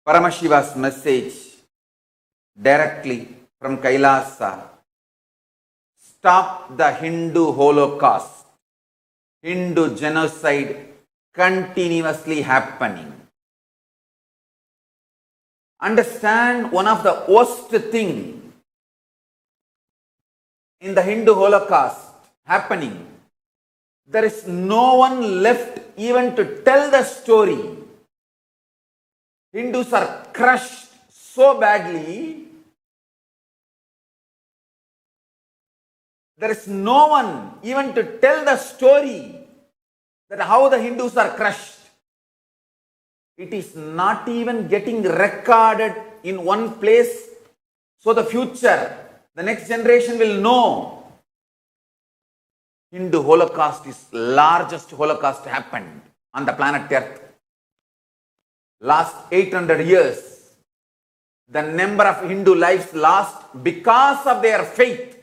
Paramashiva's message directly from Kailasa. Stop the Hindu Holocaust, Hindu genocide continuously happening. Understand one of the worst thing in the Hindu Holocaust happening. There is no one left even to tell the story. Hindus are crushed so badly. There is no one even to tell the story that how the Hindus are crushed. It is not even getting recorded in one place, so the future, the next generation will know. Hindu Holocaust is largest Holocaust happened on the planet Earth. Last 800 years, the number of Hindu lives lost because of their faith.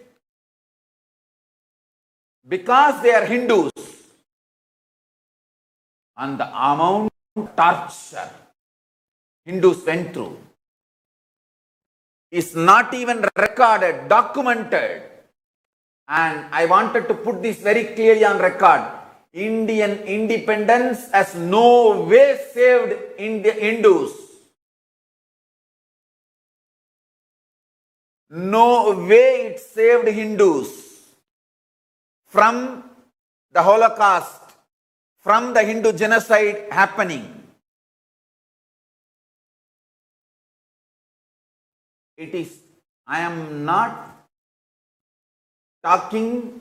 Because they are Hindus. And the amount of torture Hindus went through is not even recorded, documented. And I wanted to put this very clearly on record. Indian independence has no way saved Hindus. No way it saved Hindus from the Holocaust, from the Hindu genocide happening. I am not talking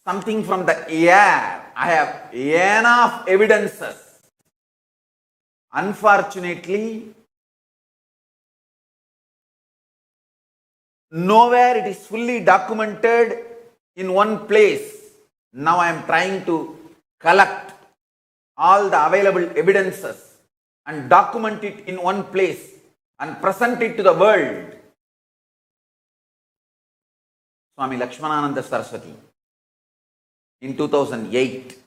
something from the air. I have enough evidences. Unfortunately, nowhere it is fully documented in one place. Now I am trying to collect all the available evidences and document it in one place and present it to the world. Swami Lakshmanananda Saraswati in 2008,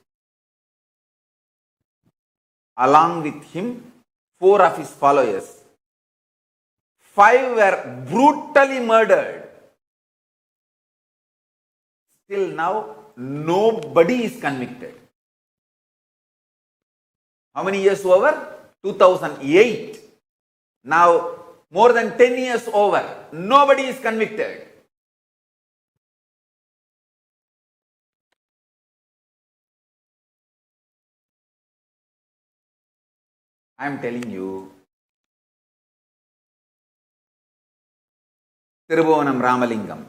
along with him, 4 of his followers, 5 were brutally murdered. Till now, nobody is convicted. How many years over? 2008. Now, more than 10 years over, nobody is convicted. I am telling you, Thirubuvanam Ramalingam,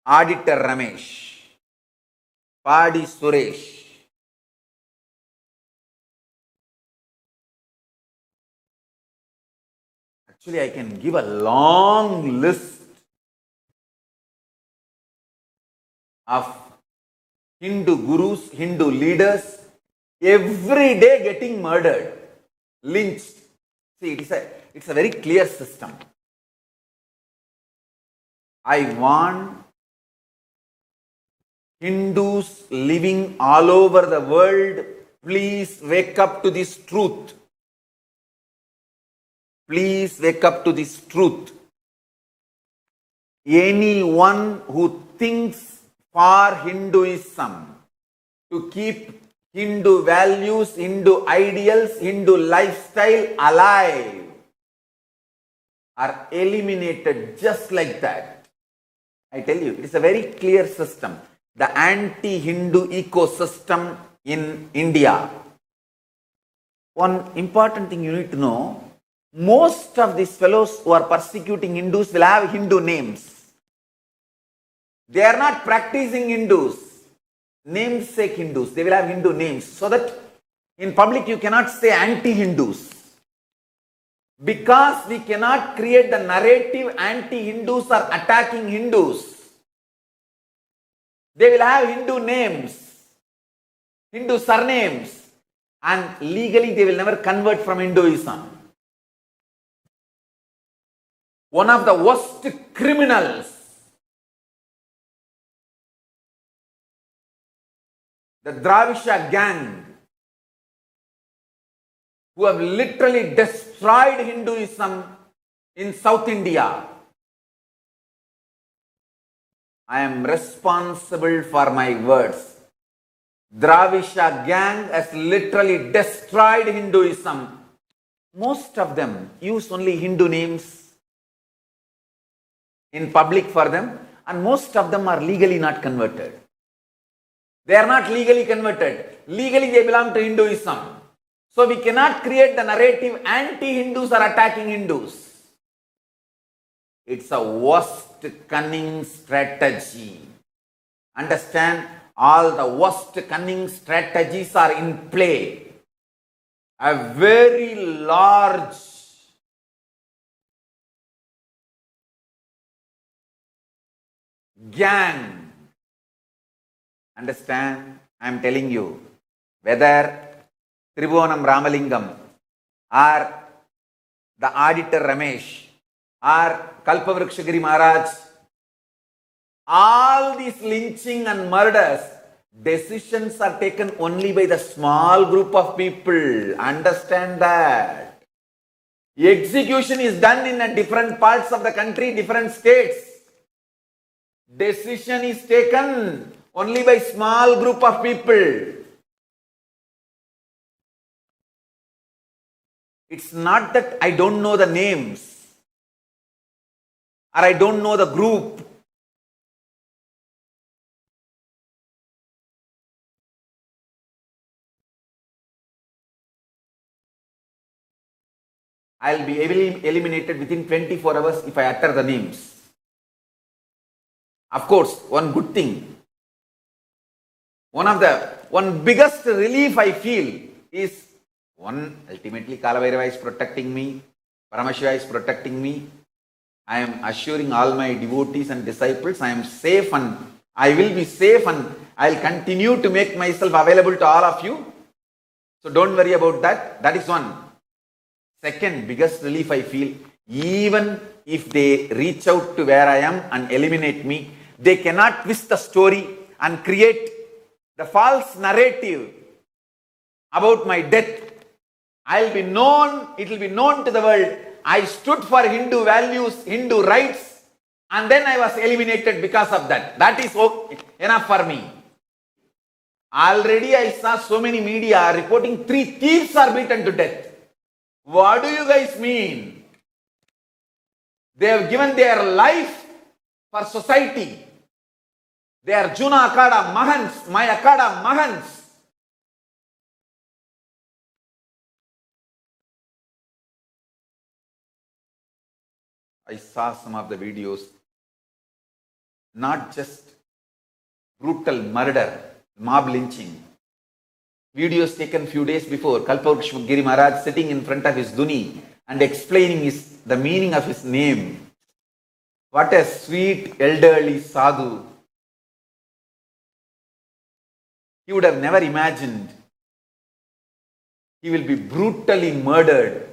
Auditor Ramesh, Padi Suresh, actually I can give a long list of Hindu gurus, Hindu leaders, every day getting murdered, lynched. See, it's a very clear system. I want Hindus living all over the world, please wake up to this truth. Please wake up to this truth. Anyone who thinks for Hinduism to keep Hindu values, Hindu ideals, Hindu lifestyle alive are eliminated just like that. I tell you, it is a very clear system. The anti-Hindu ecosystem in India. One important thing you need to know, most of these fellows who are persecuting Hindus will have Hindu names. They are not practicing Hindus, namesake Hindus. They will have Hindu names so that in public you cannot say anti-Hindus. Because we cannot create the narrative anti-Hindus are attacking Hindus. They will have Hindu names, Hindu surnames, and legally they will never convert from Hinduism. One of the worst criminals, the Dravisha gang, who have literally destroyed Hinduism in South India. I am responsible for my words. Dravisha gang has literally destroyed Hinduism. Most of them use only Hindu names in public for them, and most of them are legally not converted. They are not legally converted. Legally they belong to Hinduism. So we cannot create the narrative anti-Hindus are attacking Hindus. It's a worst cunning strategy. Understand? All the worst cunning strategies are in play. A very large gang. Understand? I am telling you, whether Tribhuvanam Ramalingam or the auditor Ramesh or Kalpavrukshagiri Maharaj, all these lynching and murders, decisions are taken only by the small group of people. Understand that. Execution is done in different parts of the country, different states. Decision is taken only by small group of people. It's not that I don't know the names or I don't know the group. I'll be eliminated within 24 hours if I utter the names. Of course, one good thing, one biggest relief I feel is, one, ultimately Kalabhairava is protecting me, Paramashiva is protecting me. I am assuring all my devotees and disciples I am safe and I will be safe and I will continue to make myself available to all of you. So don't worry about that. That is one. Second biggest relief I feel, even if they reach out to where I am and eliminate me, they cannot twist the story and create the false narrative about my death. I'll be known, it will be known to the world, I stood for Hindu values, Hindu rights, and then I was eliminated because of that. That is enough for me. Already I saw so many media reporting 3 thieves are beaten to death. What do you guys mean? They have given their life for society. They are Juna Akada Mahans, my Akada Mahans. I saw some of the videos, not just brutal murder, mob lynching. Videos taken few days before, Kalpavrukshagiri Maharaj sitting in front of his dhuni and explaining the meaning of his name. What a sweet elderly sadhu. He would have never imagined he will be brutally murdered.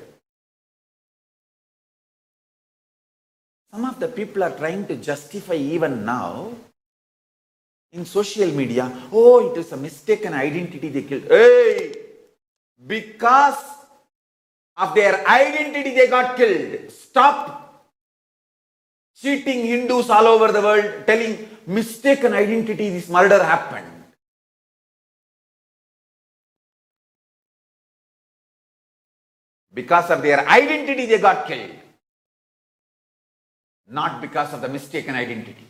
Some of the people are trying to justify even now in social media, oh, it is a mistaken identity they killed. Hey, because of their identity they got killed. Stop cheating Hindus all over the world, telling mistaken identity this murder happened. Because of their identity they got killed, not because of the mistaken identity.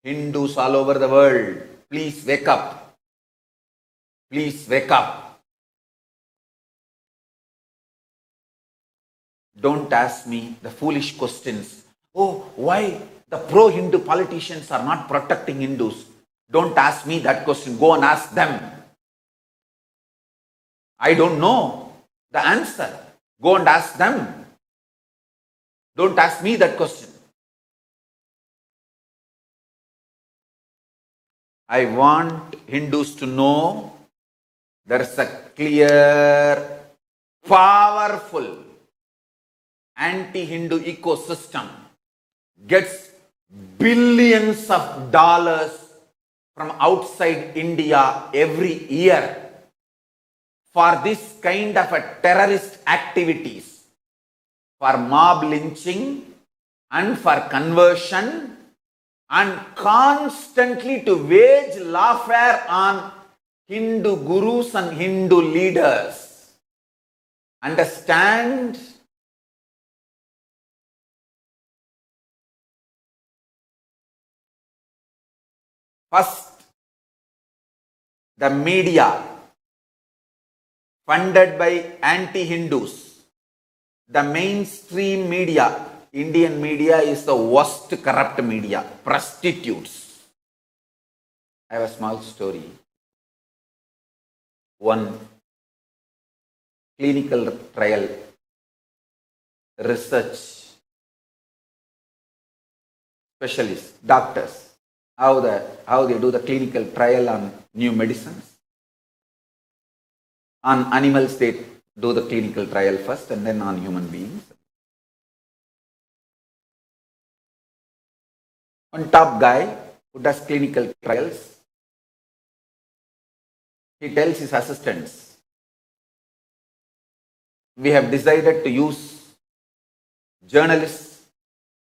Hindus all over the world, please wake up. Please wake up. Don't ask me the foolish questions. Oh, why the pro-Hindu politicians are not protecting Hindus? Don't ask me that question. Go and ask them. I don't know the answer. Go and ask them. Don't ask me that question. I want Hindus to know there is a clear, powerful anti-Hindu ecosystem gets billions of dollars from outside India every year. for this kind of a terrorist activities, for mob lynching and for conversion, and constantly to wage lawfare on Hindu gurus and Hindu leaders. Understand? First, the media funded by anti-Hindus, the mainstream media, Indian media is the worst corrupt media, prostitutes. I have a small story. One clinical trial research specialists, doctors, how they do the clinical trial on new medicines. On animals, they do the clinical trial first and then on human beings. One top guy who does clinical trials, he tells his assistants, we have decided to use journalists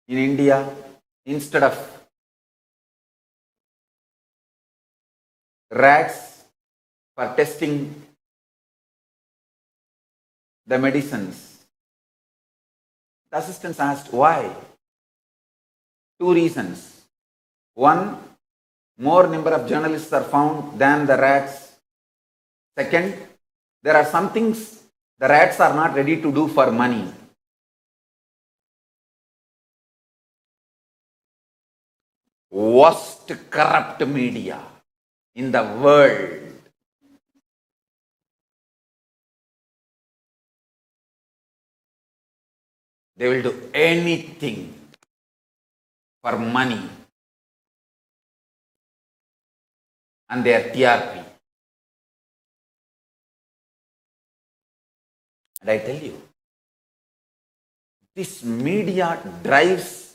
in India instead of rats for testing the medicines. The assistants asked, why? Two reasons. One, more number of journalists are found than the rats. Second, there are some things the rats are not ready to do for money. Worst corrupt media in the world. They will do anything for money and their TRP. And I tell you, this media drives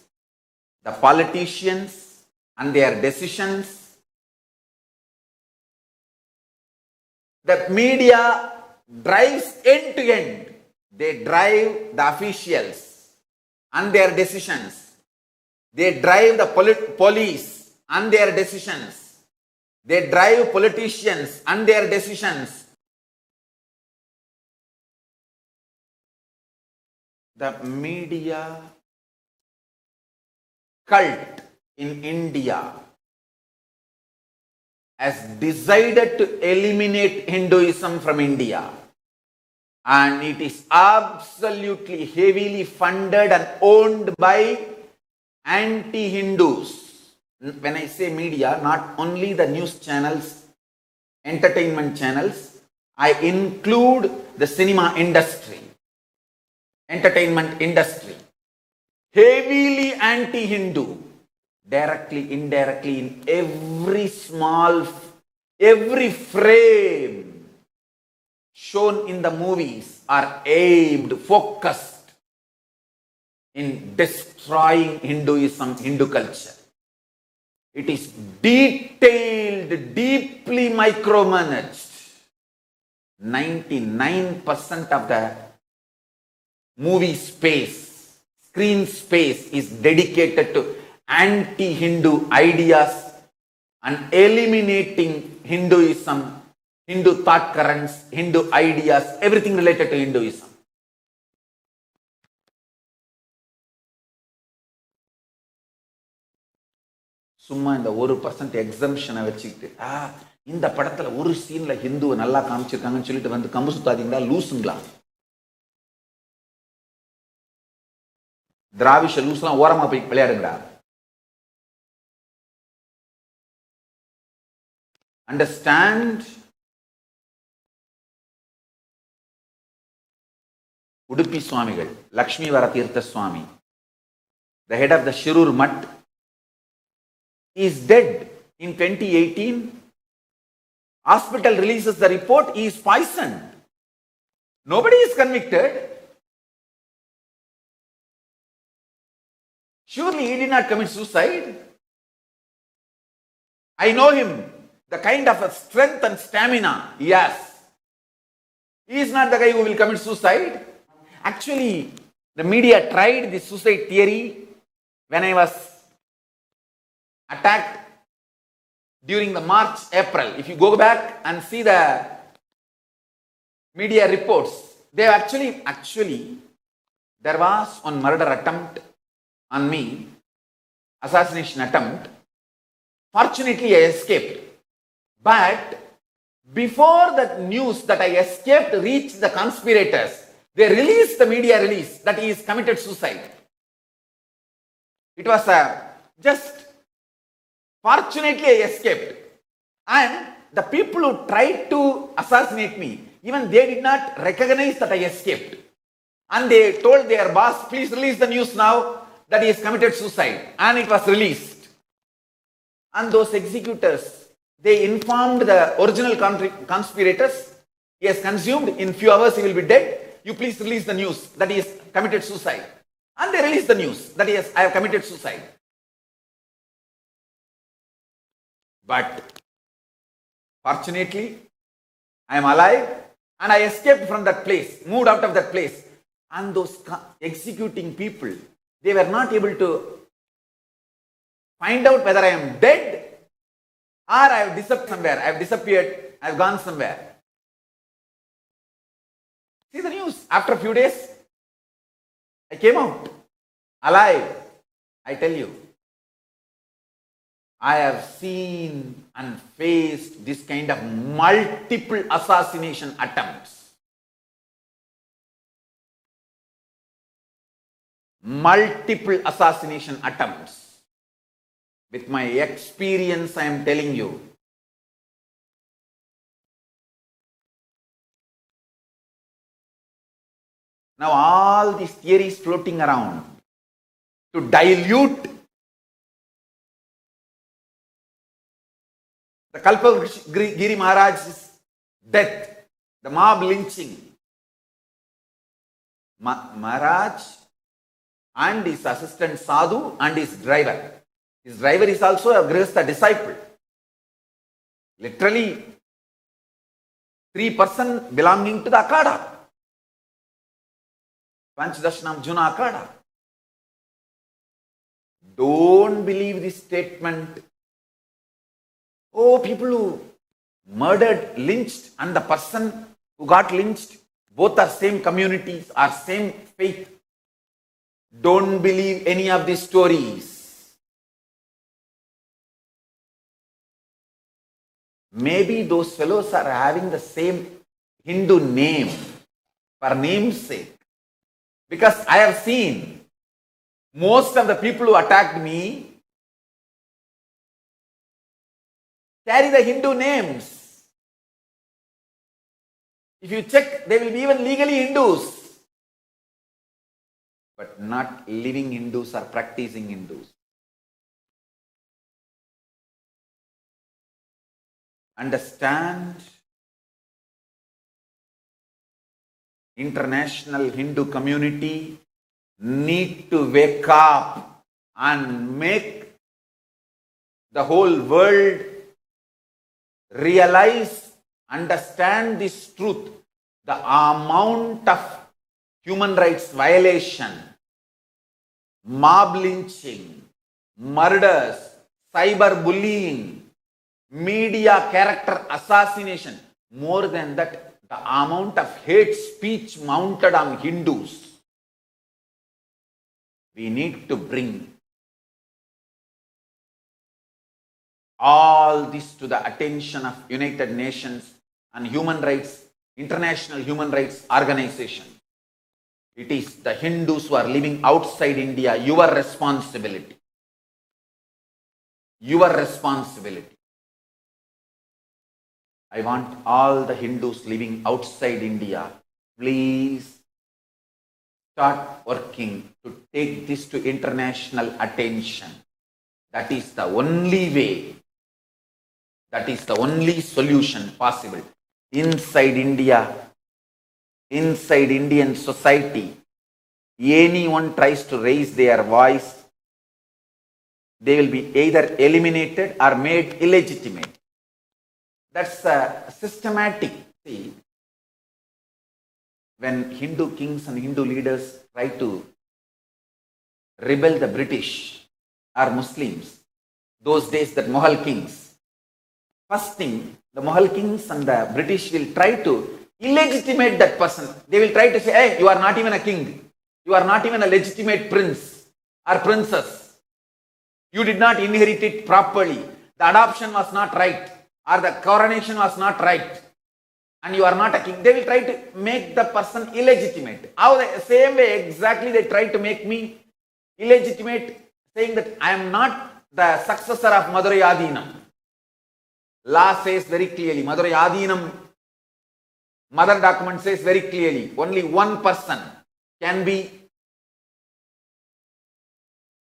the politicians and their decisions. The media drives end to end. They drive the officials and their decisions. They drive the police and their decisions. They drive politicians and their decisions. The media cult in India has decided to eliminate Hinduism from India. And it is absolutely heavily funded and owned by anti-Hindus. When I say media, not only the news channels, entertainment channels, I include the cinema industry, entertainment industry. Heavily anti-Hindu, directly, indirectly, in every frame shown in the movies are aimed, focused in destroying Hinduism, Hindu culture. It is detailed, deeply micromanaged. 99% of the movie space, screen space is dedicated to anti-Hindu ideas and eliminating Hinduism, Hindu thought currents, Hindu ideas, everything related to Hinduism. சும்மா இந்த 1% எக்ஸம்ஷனை வச்சுக்கிட்டு இந்த படத்துல ஒரு சீன்ல ஹிந்துவை நல்லா காமிச்சிருக்காங்கன்னு சொல்லிட்டு வந்து கம்பு சுத்தாதீங்களா, லூசுங்களா? திராவிஷ லூஸ்லாம் ஓரமா போய் விளையாடுங்கடா. Understand? Udupi Swamigal, Lakshmi Varatirtha Swami, the head of the Shirur Mutt, is dead in 2018. Hospital releases the report, he is poisoned. Nobody is convicted. Surely he did not commit suicide. I know him, the kind of strength and stamina he has. He is not the guy who will commit suicide. Actually, the media tried the suicide theory when I was attacked during the March, April. If you go back and see the media reports, they actually there was one murder attempt on me, assassination attempt. Fortunately, I escaped. But before that news that I escaped reached the conspirators, they released the media release that he is committed suicide. It was just fortunately I escaped. And the people who tried to assassinate me, even they did not recognize that I escaped. And they told their boss, please release the news now that he has committed suicide. And it was released. And those executors, they informed the original conspirators, he has consumed, in few hours he will be dead. You please release the news that he has committed suicide. And they released the news that I have committed suicide. But fortunately, I am alive and I escaped from that place, moved out of that place. And those executing people, they were not able to find out whether I am dead or I have disappeared somewhere. I have disappeared, I have gone somewhere. See the news. After a few days, I came out alive. I tell you, I have seen and faced this kind of multiple assassination attempts. Multiple assassination attempts. With my experience, I am telling you. Now all these theories floating around to dilute the Kalpagiri Maharaj's death, the mob lynching. Maharaj and his assistant Sadhu and his driver. His driver is also a Grihastha disciple. Literally, 3% belonging to the Akada. Panchadashanam Juna Akada. Don't believe this statement. Oh, people who murdered, lynched, and the person who got lynched, both are same communities, are same faith. Don't believe any of these stories. Maybe those fellows are having the same Hindu name for namesake. Because I have seen most of the people who attacked me carry the Hindu names. If you check, they will be even legally Hindus. But not living Hindus or practicing Hindus. Understand? International Hindu community need to wake up and make the whole world realize, understand this truth. The amount of human rights violation, mob lynching, murders, cyber bullying, media character assassination, more than that, the amount of hate speech mounted on Hindus. We need to bring all this to the attention of United Nations and human rights, international human rights organization. It is the Hindus who are living outside India, your responsibility. Your responsibility. I want all the Hindus living outside India, please start working to take this to international attention. That is the only way. That is the only solution possible. Inside India, inside Indian society, anyone tries to raise their voice, they will be either eliminated or made illegitimate. That's systematic. See, when Hindu kings and Hindu leaders try to rebel the British or Muslims, those days that Mughal kings, first thing, the Mughal kings and the British will try to illegitimate that person. They will try to say, hey, you are not even a king. You are not even a legitimate prince or princess. You did not inherit it properly. The adoption was not right, or the coronation was not right, and you are not a king. They will try to make the person illegitimate. How the same way exactly they try to make me illegitimate, saying that I am not the successor of Madurai Adinam. Law says very clearly, Madurai Adinam, mother document says very clearly, only one person can be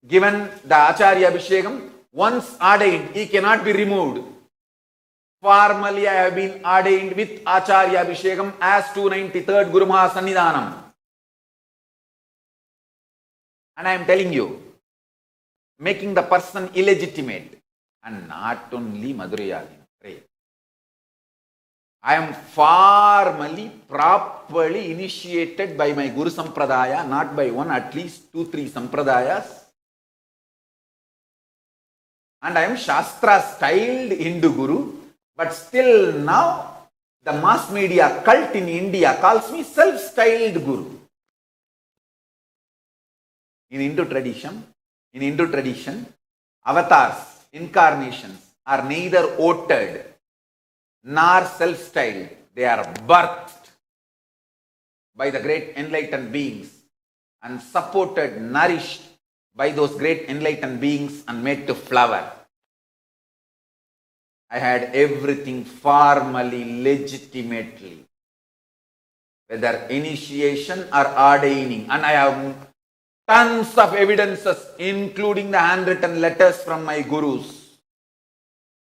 given the Acharya Abhishekam. Once ordained, he cannot be removed. Formally, I have been ordained with Acharya Abhishekam as 293rd Guru Maha Sannidhanam. And I am telling you, making the person illegitimate, and not only Madurai Adinam. I am formally, properly initiated by my Guru Sampradaya, not by one, at least 2-3 Sampradayas. And I am Shastra styled Hindu Guru, but still now the mass media cult in India calls me self-styled Guru. In Hindu tradition, avatars, incarnations are neither voted nor self-styled. They are birthed by the great enlightened beings and supported, nourished by those great enlightened beings and made to flower. I had everything formally, legitimately, whether initiation or ordaining, and I have tons of evidences, including the handwritten letters from my gurus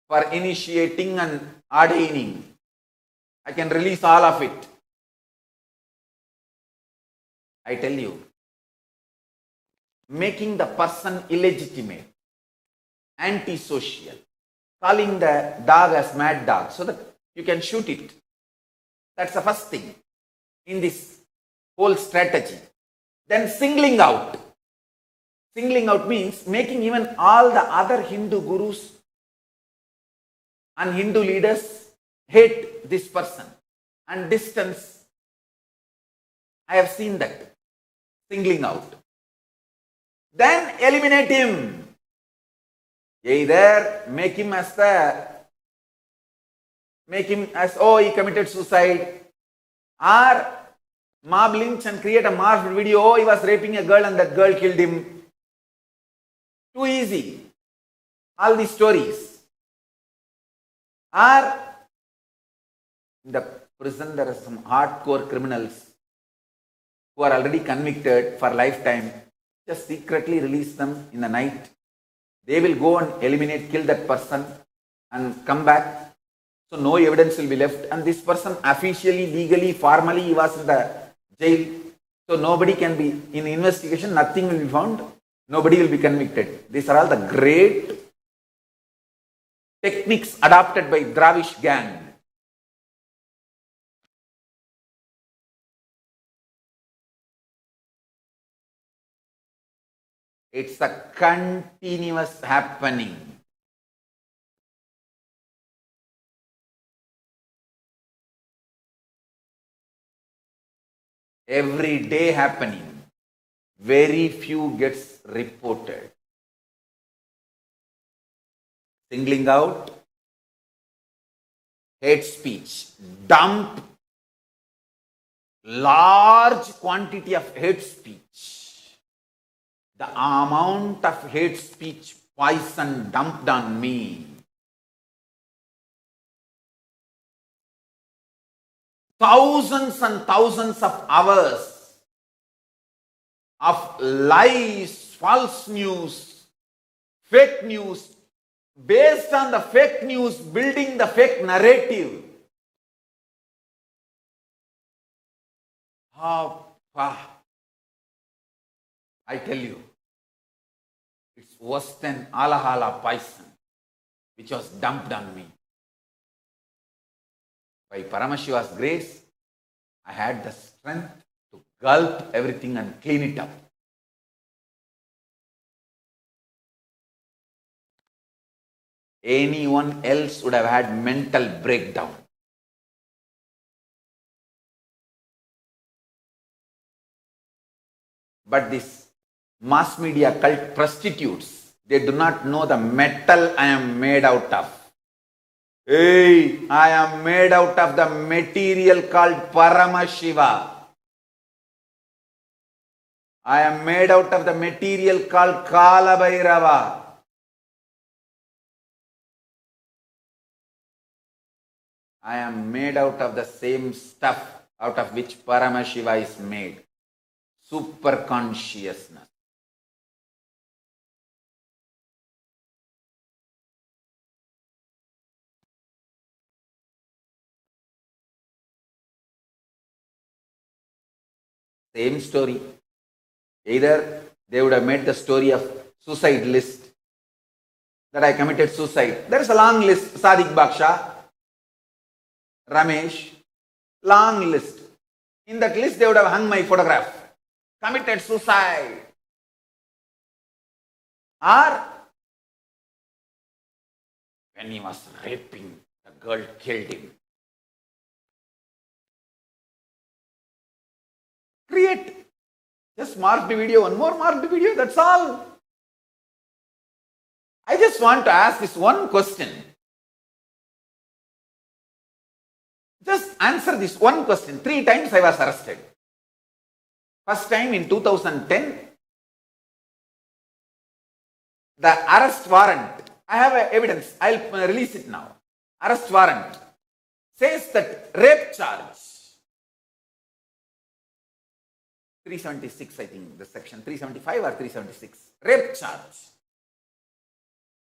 for initiating and ordaining. I can release all of it. I tell you, making the person illegitimate, antisocial, calling the dog as mad dog so that you can shoot it. That's the first thing in this whole strategy. Then singling out. Singling out means making even all the other Hindu gurus and Hindu leaders hate this person and distance. I have seen that. Singling out. Then eliminate him. Either make him as oh, he committed suicide, or mob lynch and create a morphed video, oh, he was raping a girl and that girl killed him. Too easy. All these stories. Or in the prison there are some hardcore criminals who are already convicted for lifetime. Just secretly release them in the night. They will go and eliminate, kill that person and come back. So no evidence will be left. And this person officially, legally, formally, he was in the jail. So nobody can be, in investigation, nothing will be found. Nobody will be convicted. These are all the great techniques adopted by Dravish gang. It's a continuous happening. Every day happening. Very few gets reported. Singling out, hate speech, dump large quantity of hate speech. The amount of hate speech poison dumped on me. Thousands and thousands of hours of lies, false news, fake news, based on the fake news, building the fake narrative. I tell you, it's worse than Alahala poison, which was dumped on me. By Paramashiva's grace, I had the strength to gulp everything and clean it up. Anyone else would have had mental breakdown. But this mass media cult prostitutes, they do not know the metal I am made out of. Hey, I am made out of the material called Paramashiva. I am made out of the material called Kala Bhairava. I am made out of the same stuff out of which Paramashiva is made. Super consciousness. Same story. Either they would have made the story of suicide list, that I committed suicide. There is a long list. Sadiq Baksha, Ramesh, long list. In that list, they would have hung my photograph. Committed suicide. Or when he was raping, the girl killed him. Create. Just mark the video, one more mark the video, that's all. I just want to ask this one question. Just answer this one question. 3 times I was arrested. First time in 2010, the arrest warrant, I have evidence, I'll release it now. Arrest warrant says that rape charge, 376, I think, the section 375 or 376, rape charge.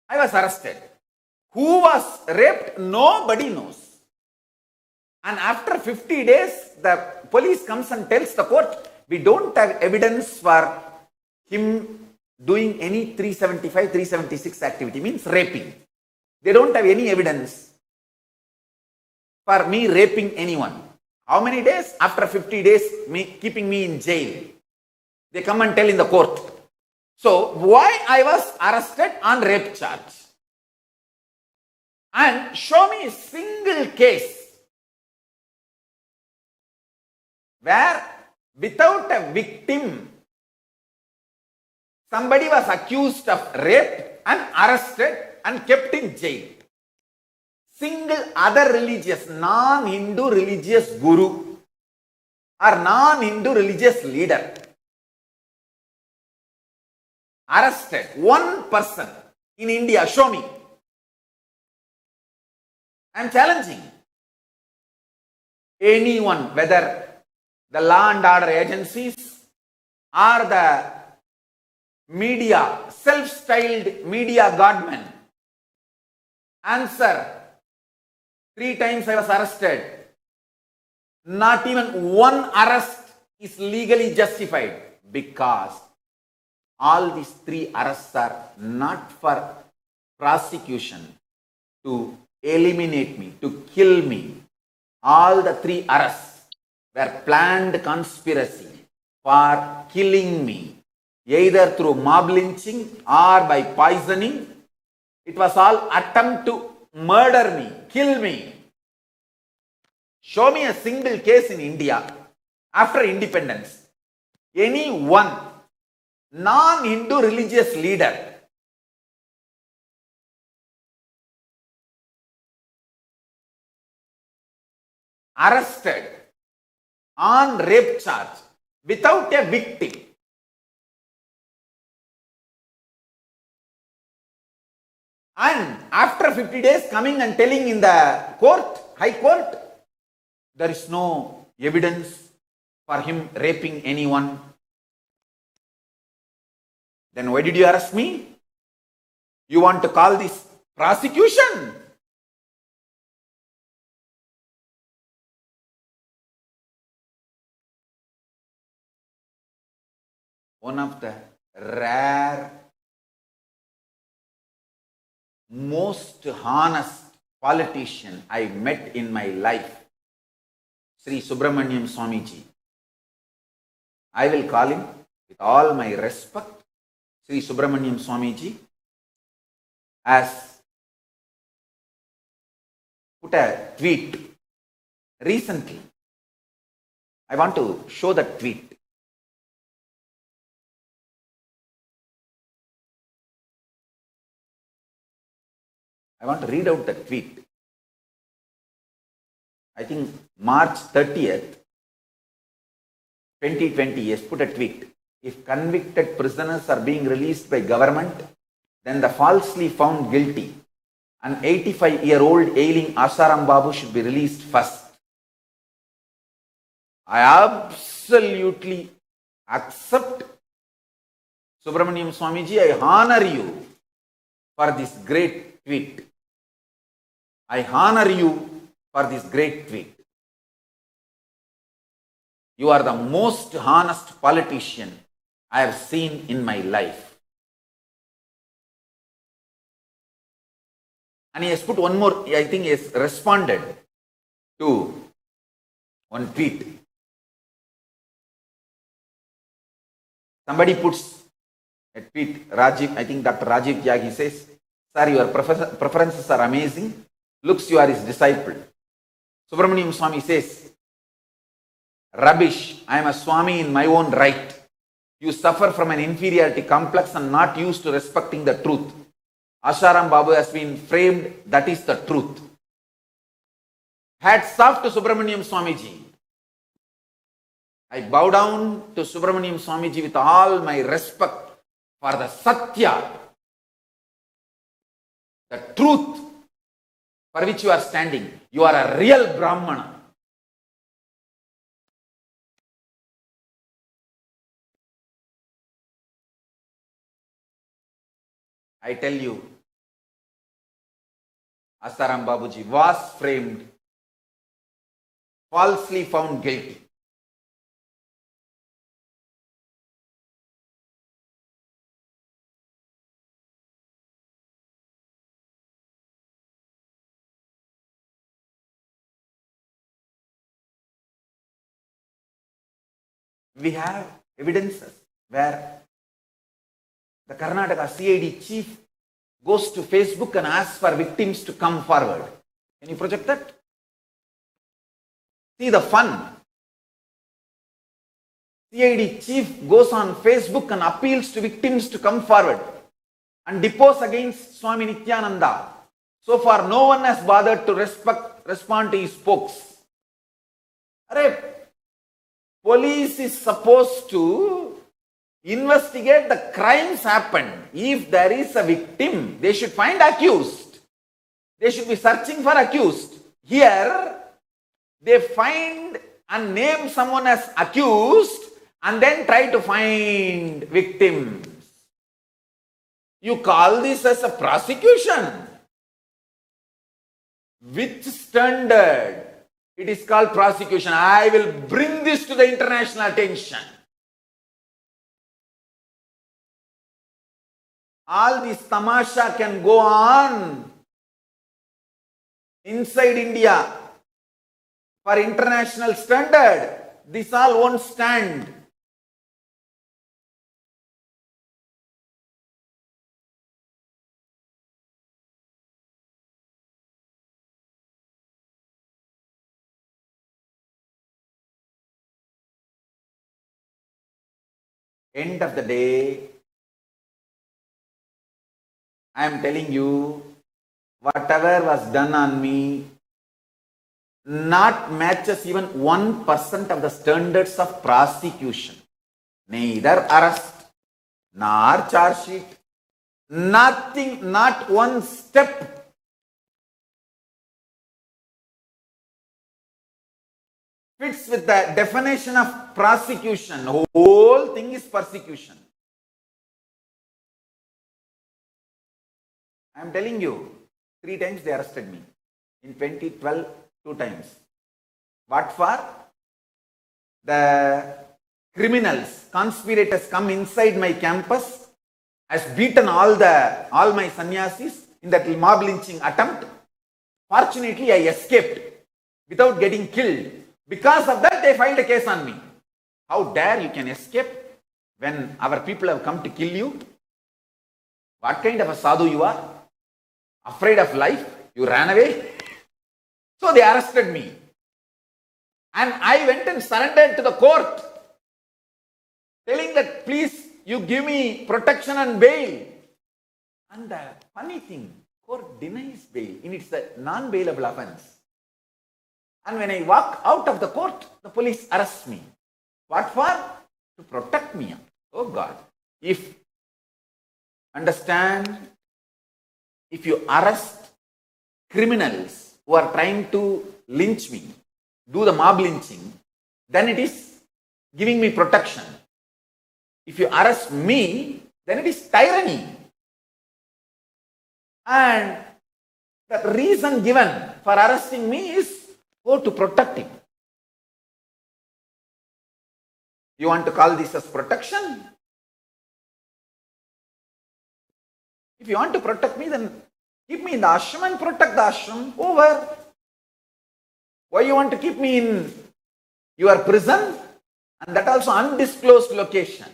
I was arrested. Who was raped? Nobody knows. And after 50 days, the police comes and tells the court, we don't have evidence for him doing any 375, 376 activity, means raping. They don't have any evidence for me raping anyone. How many days? After 50 days, keeping me in jail. They come and tell in the court. So, why I was arrested on rape charge? And show me a single case where without a victim, somebody was accused of rape and arrested and kept in jail. Single other religious, non-Hindu religious guru or non-Hindu religious leader arrested, one person in India, show me. I am challenging anyone, whether the law and order agencies or the media, self-styled media godmen. Answer. 3 times I was arrested. Not even one arrest is legally justified, because all these 3 arrests are not for prosecution, to eliminate me, to kill me. All the 3 arrests were planned conspiracy for killing me, either through mob lynching or by poisoning. It was all attempt to murder me, kill me. Show me a single case in India after independence. Any one non-Hindu religious leader arrested on rape charge without a victim. And after 50 days coming and telling in the court, high court, there is no evidence for him raping anyone. Then why did you arrest me? You want to call this prosecution? One of the rare, most honest politician I met in my life Sri Subramaniam Swamiji. I will call him with all my respect. Sri Subramaniam Swamiji has put a tweet recently. I want to show that tweet. I want to read out the tweet. I think March 30th, 2020, he has put a tweet. If convicted prisoners are being released by government, then the falsely found guilty, an 85-year-old ailing Asharam Babu should be released first. I absolutely accept Subramaniam Swamiji. I honor you for this great tweet. I honor you for this great tweet. You are the most honest politician I have seen in my life. And he has put one more, I think he has responded to one tweet. Somebody puts a tweet, Rajiv, I think Dr. Rajiv Tyagi says, "Sir, your preferences are amazing. Looks you are his disciple." Subramaniam Swami says, "Rubbish, I am a Swami in my own right. You suffer from an inferiority complex and not used to respecting the truth. Asharam Babu has been framed, that is the truth." Hats off to Subramaniam Swamiji. I bow down to Subramaniam Swamiji with all my respect for the Satya, the truth for which you are standing. You are a real Brahmana. I tell you, Asharam Babuji was framed, falsely found guilty. We have evidences where the Karnataka CID chief goes to Facebook and asks for victims to come forward. Can you project that? See the fun. CID chief goes on Facebook and appeals to victims to come forward and depose against Swami Nityananda. So far, no one has bothered to respond to his pokes. Police is supposed to investigate the crimes happened. If there is a victim, they should find accused. They should be searching for accused. Here, they find and name someone as accused and then try to find victims. You call this as a prosecution? Which standard? It is called prosecution. I will bring this to the international attention. All this tamasha can go on inside India. For international standard, this all won't stand. End of the day, I am telling you, whatever was done on me not matches even 1% of the standards of prosecution. Neither arrest, nor charge sheet, nothing, not one step. Fits with the definition of prosecution. The whole thing is persecution. I am telling you, 3 times they arrested me. In 2012, 2 times. What for? The criminals, conspirators come inside my campus, has beaten all my sannyasis in that mob lynching attempt. Fortunately, I escaped without getting killed. Because of that, they filed a case on me. How dare you can escape when our people have come to kill you? What kind of a sadhu you are? Afraid of life? You ran away? So they arrested me. And I went and surrendered to the court, telling that, please, you give me protection and bail. And the funny thing, court denies bail, and it's a non-bailable offense. And when I walk out of the court, the police arrests me. What for? To protect me. Oh God. Understand, if you arrest criminals who are trying to lynch me, do the mob lynching, then it is giving me protection. If you arrest me, then it is tyranny. And the reason given for arresting me is to protect him. You want to call this as protection? If you want to protect me, then keep me in the ashram and protect the ashram. Over. Why you want to keep me in your prison? And that also undisclosed location.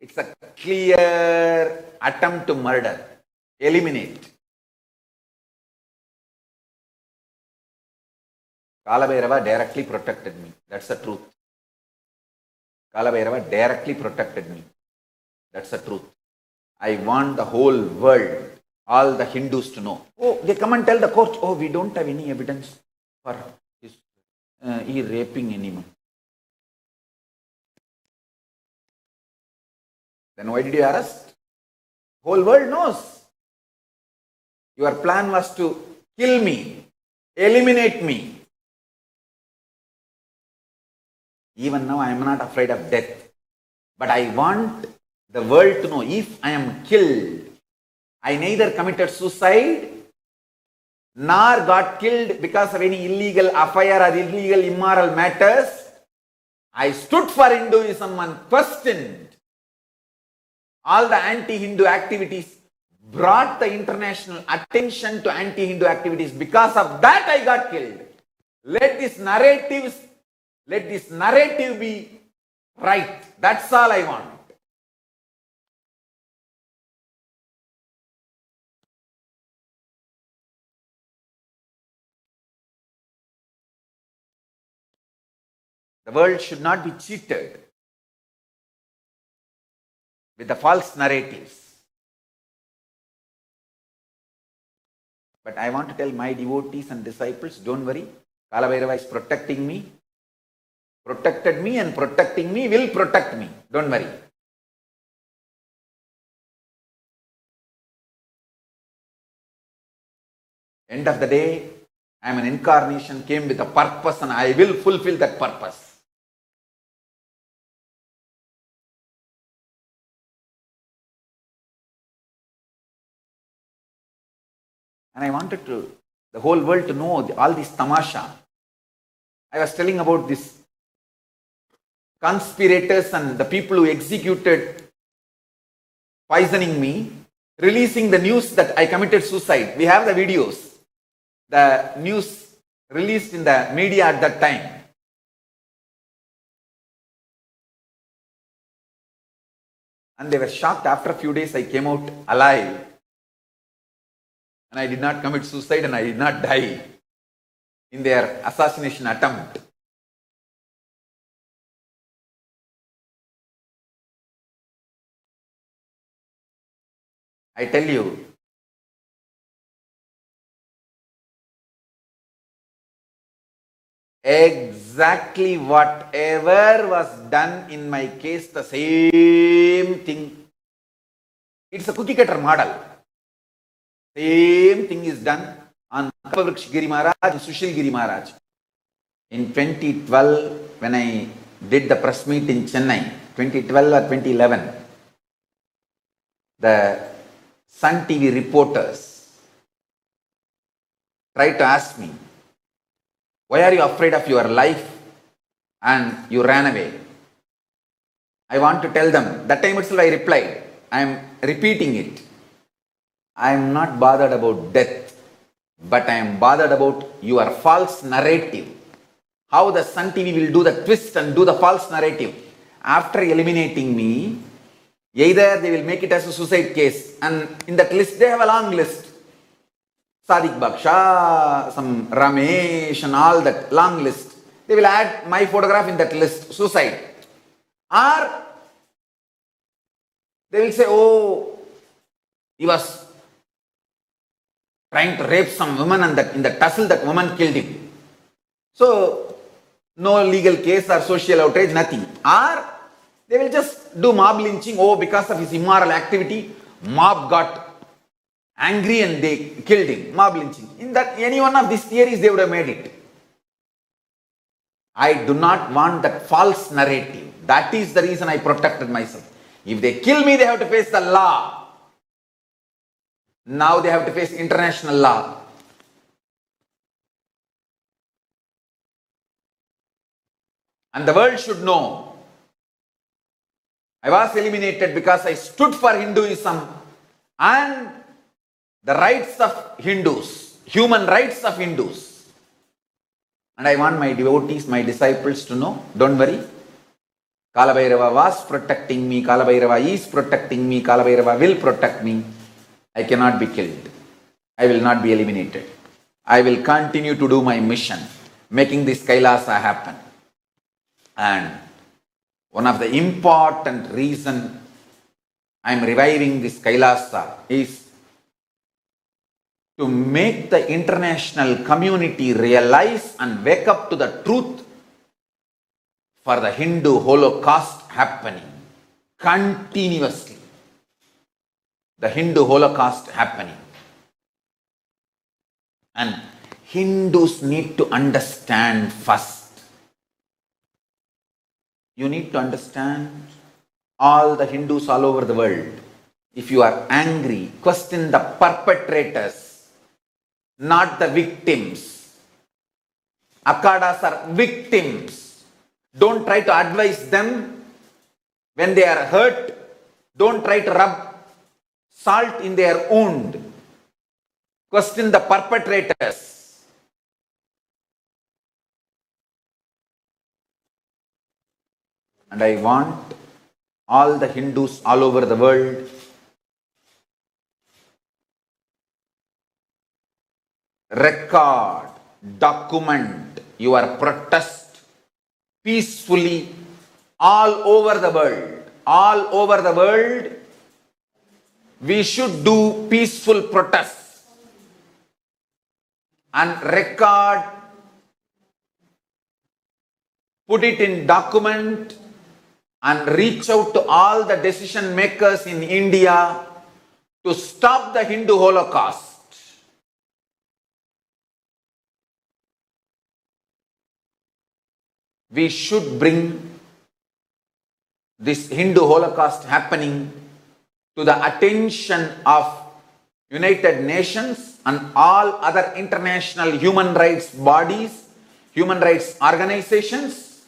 It's a clear attempt to murder. Eliminate. Kalabhairava directly protected me. That's the truth. Kalabhairava directly protected me. That's the truth. I want the whole world, all the Hindus to know. Oh, they come and tell the court, oh, we don't have any evidence for he raping anyone. Then why did you arrest? Whole world knows. Your plan was to kill me, eliminate me. Even now I am not afraid of death. But I want the world to know, if I am killed, I neither committed suicide nor got killed because of any illegal affair or illegal immoral matters. I stood for Hinduism and questioned all the anti-Hindu activities, brought the international attention to anti-Hindu activities. Because of that I got killed. Let this narrative be right. That's all I want. The world should not be cheated with the false narratives. But I want to tell my devotees and disciples, don't worry. Kalabhairava is protecting me. Protected me and protecting me will protect me. Don't worry. End of the day, I am an incarnation, came with a purpose, and I will fulfill that purpose. And I wanted the whole world to know all this tamasha. I was telling about this conspirators and the people who executed poisoning me, releasing the news that I committed suicide. We have the videos. The news released in the media at that time. And they were shocked. After a few days, I came out alive. And I did not commit suicide and I did not die in their assassination attempt. I tell you, exactly whatever was done in my case, the same thing. It's a cookie cutter model. Same thing is done on Kalpavriksha Giri Maharaj and Sushil Giri Maharaj. In 2012, when I did the press meet in Chennai, 2012 or 2011, the Sun TV reporters tried to ask me, why are you afraid of your life and you ran away? I want to tell them, that time itself I replied, I am repeating it. I am not bothered about death. But I am bothered about your false narrative. How the Sun TV will do the twist and do the false narrative. After eliminating me, either they will make it as a suicide case, and in that list they have a long list. Sadiq Baksha, some Ramesh and all that long list. They will add my photograph in that list, suicide. Or they will say, oh, he was trying to rape some woman and that in the tussle that woman killed him. So, no legal case or social outrage, nothing. Or they will just do mob lynching. Oh, because of his immoral activity, mob got angry and they killed him. Mob lynching. In that, any one of these theories, they would have made it. I do not want that false narrative. That is the reason I protected myself. If they kill me, they have to face the law. Now they have to face international law. And the world should know. I was eliminated because I stood for Hinduism and the rights of Hindus, human rights of Hindus. And I want my devotees, my disciples to know, don't worry. Kalabhairava was protecting me, Kalabhairava is protecting me, Kalabhairava will protect me. I cannot be killed. I will not be eliminated. I will continue to do my mission, making this Kailasa happen. And one of the important reason I am reviving this Kailasa is to make the international community realize and wake up to the truth for the Hindu Holocaust happening continuously. The Hindu Holocaust happening. And Hindus need to understand first. You need to understand, all the Hindus all over the world. If you are angry, question the perpetrators, not the victims. Akhadas are victims. Don't try to advise them when they are hurt. Don't try to rub salt in their wound. Question the perpetrators. And I want all the Hindus all over the world record, document your protest peacefully all over the world. All over the world, we should do peaceful protests and record, put it in document and reach out to all the decision makers in India to stop the Hindu Holocaust. We should bring this Hindu Holocaust happening to the attention of United Nations and all other international human rights bodies, human rights organizations.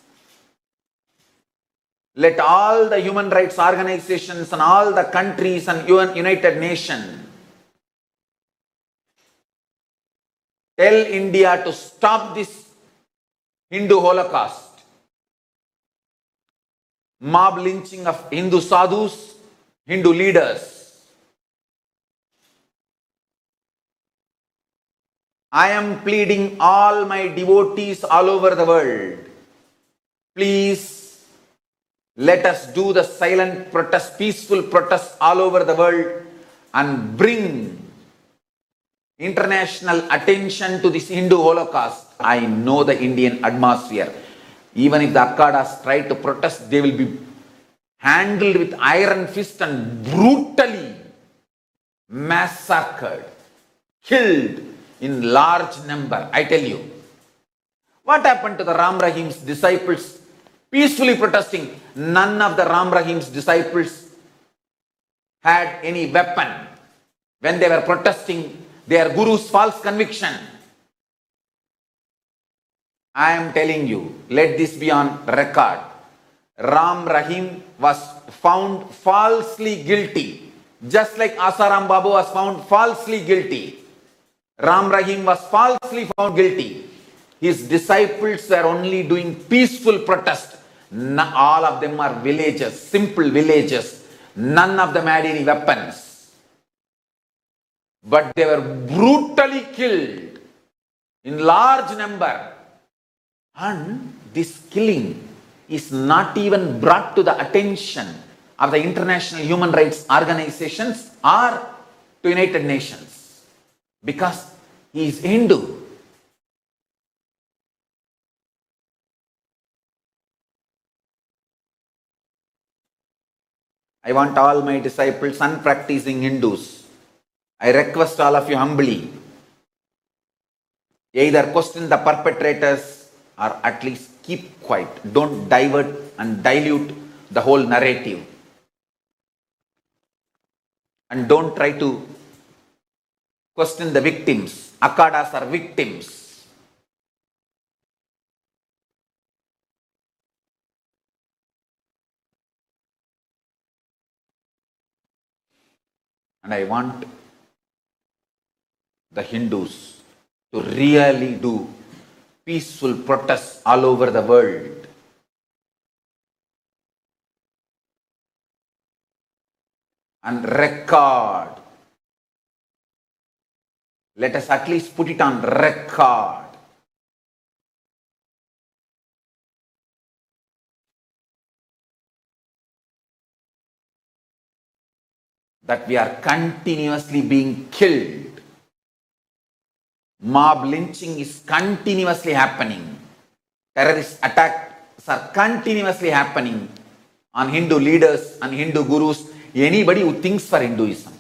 Let all the human rights organizations and all the countries and United Nations tell India to stop this Hindu Holocaust. Mob lynching of Hindu sadhus, Hindu leaders. I am pleading all my devotees all over the world. Please let us do the silent protest, peaceful protest all over the world and bring international attention to this Hindu Holocaust. I know the Indian atmosphere. Even if the Akhadas try to protest, they will be handled with iron fist and brutally massacred, killed in large number. I tell you. What happened to the Ram Rahim's disciples peacefully protesting? None of the Ram Rahim's disciples had any weapon when they were protesting their guru's false conviction. I am telling you, let this be on record. Ram Rahim was found falsely guilty, just like Asaram Babu was found falsely guilty. Ram Rahim was falsely found guilty. His disciples were only doing peaceful protest. All of them are villagers, simple villagers. None of them had any weapons. But they were brutally killed in large number. And this killing is not even brought to the attention of the international human rights organizations or to United Nations because he is Hindu. I want all my disciples, unpracticing Hindus, I request all of you humbly, either question the perpetrators or at least keep quiet. Don't divert and dilute the whole narrative. And don't try to question the victims. Akhadas are victims. And I want the Hindus to really do peaceful protests all over the world. And record. Let us at least put it on record. That we are continuously being killed. Mob lynching is continuously happening. Terrorist attacks are continuously happening on Hindu leaders and Hindu gurus, anybody who thinks for Hinduism.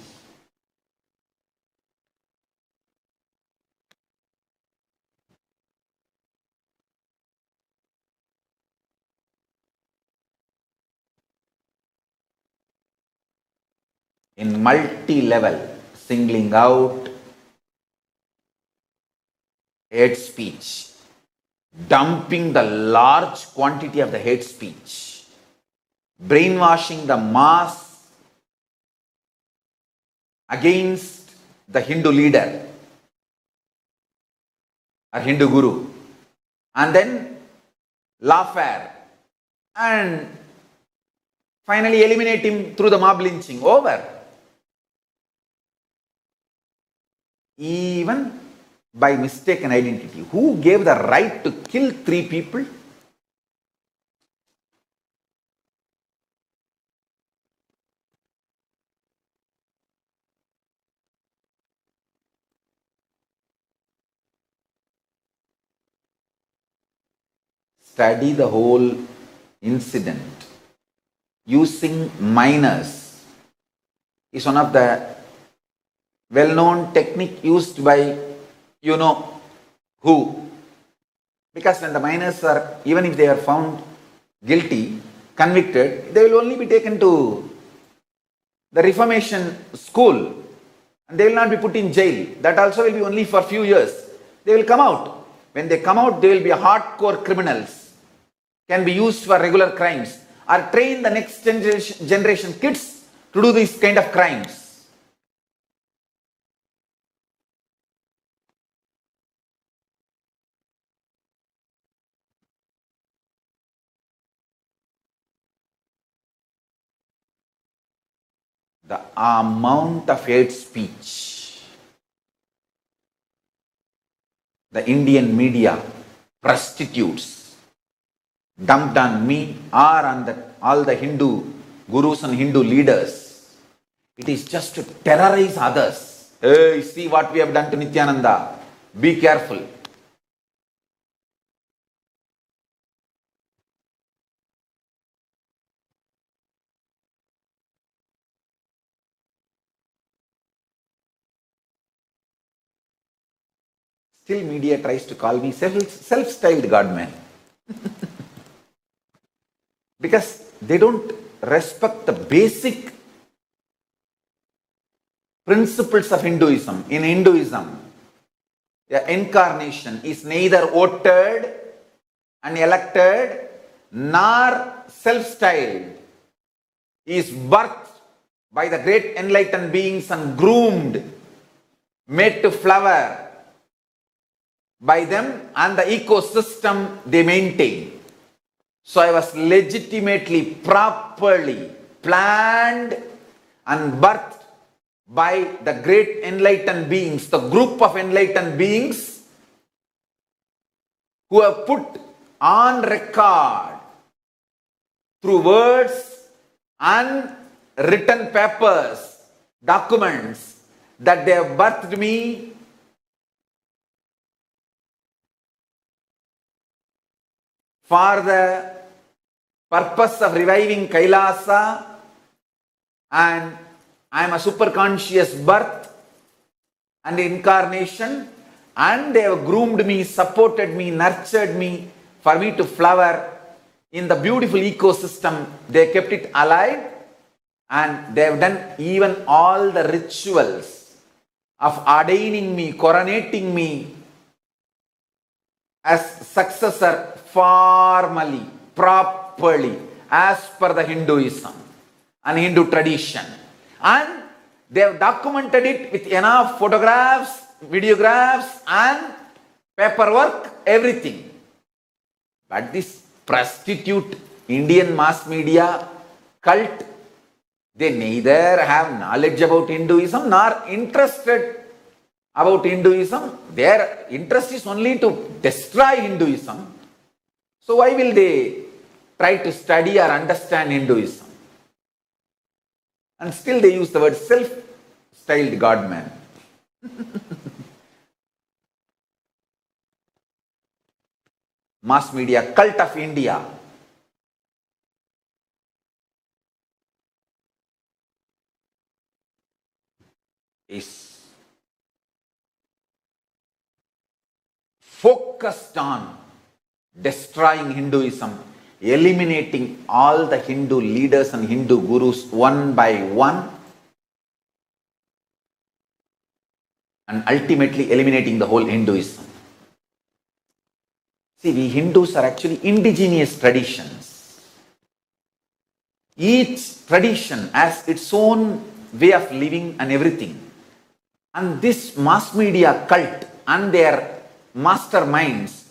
In multi-level, singling out hate speech, dumping the large quantity of the hate speech, brainwashing the mass against the Hindu leader or Hindu guru, and then lawfare, and finally eliminate him through the mob lynching. Over. Even by mistaken identity. Who gave the right to kill 3 people? Study the whole incident. Using minors is one of the well-known technique used by you know who. Because when the minors are, even if they are found guilty, convicted, they will only be taken to the reformation school and they will not be put in jail. That also will be only for few years. They will come out. When they come out, they will be hardcore criminals, can be used for regular crimes, or train the next generation kids to do these kind of crimes. The amount of hate speech the Indian media prostitutes dumped on me or on all the Hindu gurus and Hindu leaders, it is just to terrorize others. Hey, see what we have done to Nityananda. Be careful. Still media tries to call me self-styled God-man. Because they don't respect the basic principles of Hinduism. In Hinduism, the incarnation is neither voted and elected nor self-styled. He is birthed by the great enlightened beings and groomed, made to flower, by them and the ecosystem they maintain. So I was legitimately, properly planned and birthed by the great enlightened beings, the group of enlightened beings who have put on record through words and written papers, documents, that they have birthed me for the purpose of reviving Kailasa, and I am a superconscious birth and incarnation, and they have groomed me, supported me, nurtured me for me to flower in the beautiful ecosystem. They kept it alive, and they have done even all the rituals of ordaining me, coronating me as successor formally, properly, as per the Hinduism and Hindu tradition. And they have documented it with enough photographs, videographs and paperwork, everything. But this prostitute Indian mass media cult, they neither have knowledge about Hinduism nor interested about Hinduism. Their interest is only to destroy Hinduism. So why will they try to study or understand Hinduism? And still they use the word self-styled God-man. Mass media cult of India. Is focused on destroying Hinduism, eliminating all the Hindu leaders and Hindu gurus one by one, and ultimately eliminating the whole Hinduism. See, we Hindus are actually indigenous traditions. Each tradition has its own way of living and everything. And this mass media cult and their masterminds,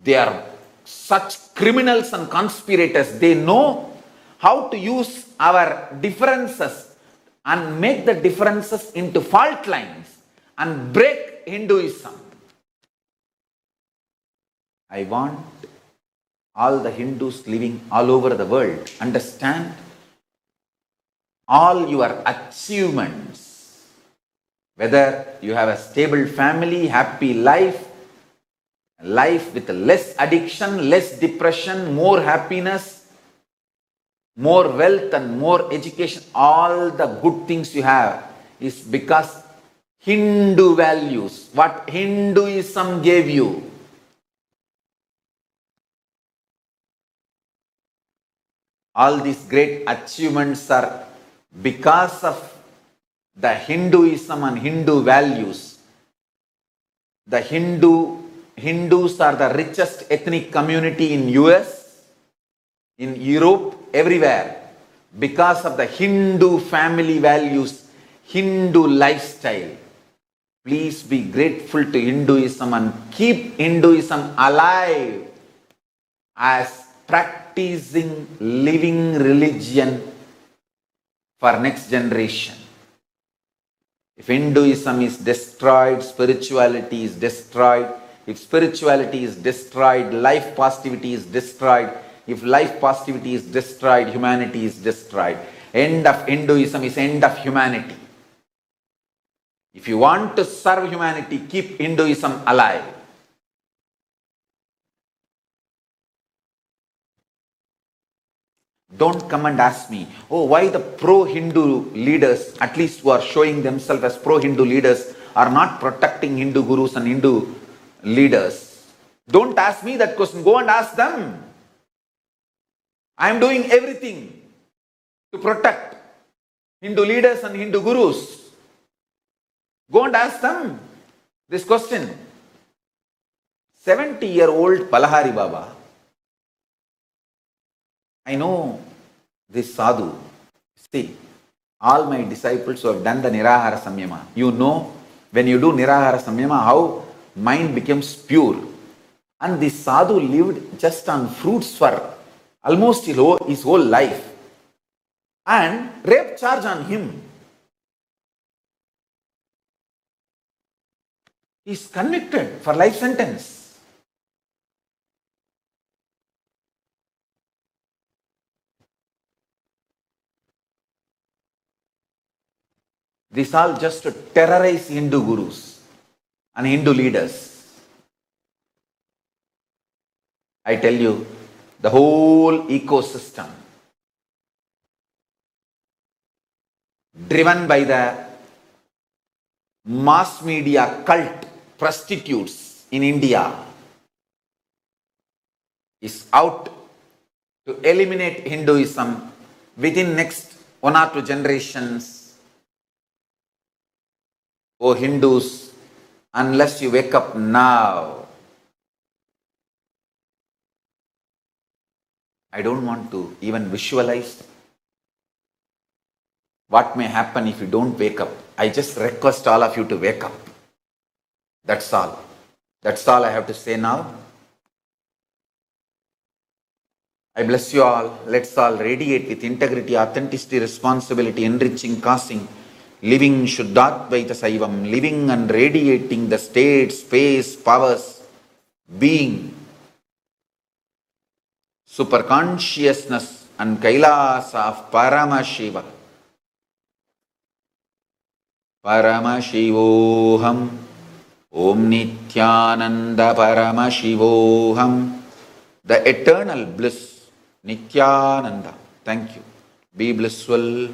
they are such criminals and conspirators. They know how to use our differences and make the differences into fault lines and break Hinduism. I want all the Hindus living all over the world understand all your achievements, whether you have a stable family, happy life with less addiction, less depression, more happiness, more wealth and more education, all the good things you have is because Hindu values, what Hinduism gave you. All these great achievements are because of the Hinduism and Hindu values. The Hindus are the richest ethnic community in US, in Europe, everywhere, because of the Hindu family values, Hindu lifestyle. Please be grateful to Hinduism and keep Hinduism alive as practicing living religion for next generation. If Hinduism is destroyed, spirituality is destroyed. If spirituality is destroyed, life positivity is destroyed. If life positivity is destroyed, humanity is destroyed. End of Hinduism is end of humanity. If you want to serve humanity, keep Hinduism alive. Don't come and ask me, oh, why the pro-Hindu leaders, at least who are showing themselves as pro-Hindu leaders, are not protecting Hindu gurus and Hindu leaders. Don't ask me that question. Go and ask them. I am doing everything to protect Hindu leaders and Hindu gurus. Go and ask them this question. 70-year-old Palahari Baba, I know this sadhu. See, all my disciples who have done the Nirahara Samyama, you know, when you do Nirahara Samyama, how mind becomes pure. And the sadhu lived just on fruits for almost his whole life. And rape charge on him. He is convicted for life sentence. This all just to terrorize Hindu gurus and Hindu leaders. I tell you, the whole ecosystem driven by the mass media cult prostitutes in India is out to eliminate Hinduism within next 1 or 2 generations. Oh Hindus, unless you wake up now, I don't want to even visualize what may happen if you don't wake up. I just request all of you to wake up. That's all. That's all I have to say now. I bless you all. Let's all radiate with integrity, authenticity, responsibility, enriching, causing, living Shuddhadvaita Saivam, living and radiating the state, space, powers, being, super consciousness and Kailasa of Paramashiva. Paramashivoham Om Nityananda Paramashivoham. The eternal bliss, Nityananda. Thank you. Be blissful.